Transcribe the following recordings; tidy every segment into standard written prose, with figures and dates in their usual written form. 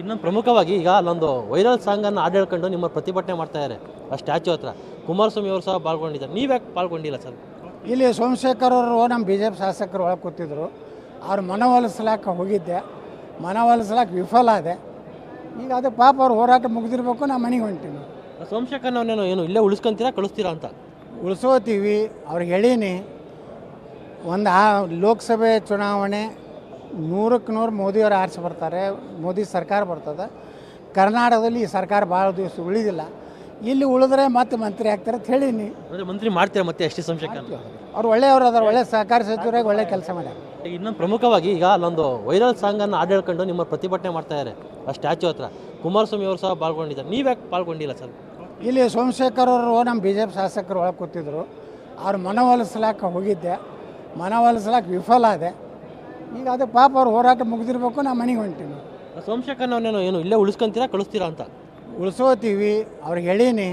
ಇನ್ನೊಂದು ಪ್ರಮುಖವಾಗಿ ಈಗ ಅಲ್ಲೊಂದು ವೈರಲ್ ಸಾಂಗನ್ನು ಹಾಡು ಹೇಳ್ಕೊಂಡು ನಿಮ್ಮ ಪ್ರತಿಭಟನೆ ಮಾಡ್ತಾ ಇದ್ದಾರೆ ಆ ಸ್ಟ್ಯಾಚ್ಯೂ ಹತ್ರ. ಕುಮಾರಸ್ವಾಮಿ ಅವರು ಸಹ ಪಾಲ್ಗೊಂಡಿದ್ದಾರೆ, ನೀವ್ಯಾಕೆ ಪಾಲ್ಗೊಂಡಿಲ್ಲ ಸರ್? ಇಲ್ಲಿ ಸೋಮಶೇಖರ್ ಅವರು ನಮ್ಮ ಬಿ ಜೆ ಪಿ ಶಾಸಕರು ಒಳಗೆ ಕೂತಿದ್ರು. ಅವ್ರು ಮನವೊಲಿಸ್ಲಾಕ ಹೋಗಿದ್ದೆ, ಮನವೊಲಿಸ್ಲಾಕ ವಿಫಲ ಆದೆ. ಈಗ ಅದು ಪಾಪ ಅವ್ರು ಹೋರಾಟ ಮುಗಿದಿರ್ಬೇಕು, ನಾ ಮನೆಗೆ ಹೊಂಟೀನಿ. ಸೋಮಶೇಖರ್ನವನೇನು ಏನು ಇಲ್ಲೇ ಉಳಿಸ್ಕೊಂತೀರಾ ಕಳಿಸ್ತೀರಾ ಅಂತ? ಉಳಿಸೋತೀವಿ ಅವ್ರಿಗೆ ಹೇಳೀನಿ. ಒಂದು ಲೋಕಸಭೆ ಚುನಾವಣೆ 100ಕ್ಕೆ 100 ಮೋದಿಯವರು ಆರಿಸಿ ಬರ್ತಾರೆ, ಮೋದಿ ಸರ್ಕಾರ ಬರ್ತದೆ. ಕರ್ನಾಟಕದಲ್ಲಿ ಈ ಸರ್ಕಾರ ಭಾಳ ದಿವಸ ಉಳಿದಿಲ್ಲ, ಇಲ್ಲಿ ಉಳಿದ್ರೆ ಮತ್ತೆ ಮಂತ್ರಿ ಆಗ್ತಾರೆ ಅಂತ ಹೇಳೀನಿ. ಮಂತ್ರಿ ಮಾಡ್ತೀರಾ ಮತ್ತೆ ಎಸ್ ಟಿ ಸೋಮಶೇಖರ್? ಅವ್ರು ಒಳ್ಳೆಯವರು ಅದಾರ, ಒಳ್ಳೆ ಸಹಕಾರ ಸಚಿವರಾಗಿ ಒಳ್ಳೆ ಕೆಲಸ ಮಾಡ್ಯಾರ. ಇನ್ನೊಂದು ಪ್ರಮುಖವಾಗಿ ಈಗ ಅಲ್ಲೊಂದು ವೈರಲ್ ಸಾಂಗನ್ನು ಹಾಡು ಹೇಳ್ಕೊಂಡು ನಿಮ್ಮ ಪ್ರತಿಭಟನೆ ಮಾಡ್ತಾ ಇದ್ದಾರೆ ಆ ಸ್ಟ್ಯಾಚ್ಯೂ ಹತ್ರ. ಕುಮಾರಸ್ವಾಮಿ ಅವರು ಸಹ ಪಾಲ್ಗೊಂಡಿದ್ದಾರೆ, ನೀವ್ಯಾಕೆ ಪಾಲ್ಗೊಂಡಿಲ್ಲ ಸರ್? ಇಲ್ಲಿ ಸೋಮಶೇಖರ್ ಅವರು ನಮ್ಮ ಬಿ ಜೆ ಪಿ ಶಾಸಕರು ಒಳಗೆ ಕೂತಿದ್ರು. ಅವ್ರು ಮನವೊಲಿಸ್ಲಾಕ ಹೋಗಿದ್ದೆ, ಮನವೊಲಿಸ್ಲಾಕ ವಿಫಲ ಆದೆ. ಈಗ ಅದು ಪಾಪ ಅವ್ರು ಹೋರಾಟ ಮುಗಿದಿರ್ಬೇಕು, ನಾ ಮನೆಗೆ ಹೊಂಟೀನಿ. ಸೋಮಶೇಖರ್ನವನೇನು ಏನು ಇಲ್ಲೇ ಉಳಿಸ್ಕೊಂತೀರಾ ಕಳಿಸ್ತೀರಾ ಅಂತ? ಉಳಿಸೋತೀವಿ ಅವ್ರಿಗೆ ಹೇಳೀನಿ.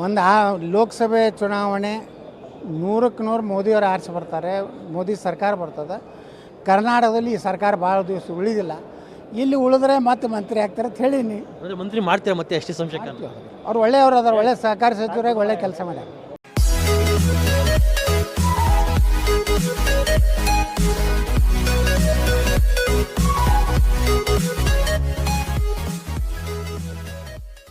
ಒಂದು ಲೋಕಸಭೆ ಚುನಾವಣೆ 100ಕ್ಕೆ 100 ಮೋದಿಯವರು ಆರಿಸಿ ಬರ್ತಾರೆ, ಮೋದಿ ಸರ್ಕಾರ ಬರ್ತದೆ. ಕರ್ನಾಟಕದಲ್ಲಿ ಈ ಸರ್ಕಾರ ಭಾಳ ದಿವಸ ಉಳಿದಿಲ್ಲ, ಇಲ್ಲಿ ಉಳಿದ್ರೆ ಮತ್ತೆ ಮಂತ್ರಿ ಆಗ್ತಾರೆ ಅಂತ ಹೇಳೀನಿ. ಮಂತ್ರಿ ಮಾಡ್ತೀರಾ ಮತ್ತೆ ಎಸ್ ಟಿ ಸೋಮಶೇಖರ್? ಅವ್ರು ಒಳ್ಳೆಯವರು ಅದಾರ, ಒಳ್ಳೆ ಸಹಕಾರ ಸಚಿವರಾಗಿ ಒಳ್ಳೆ ಕೆಲಸ ಮಾಡ್ಯಾರ.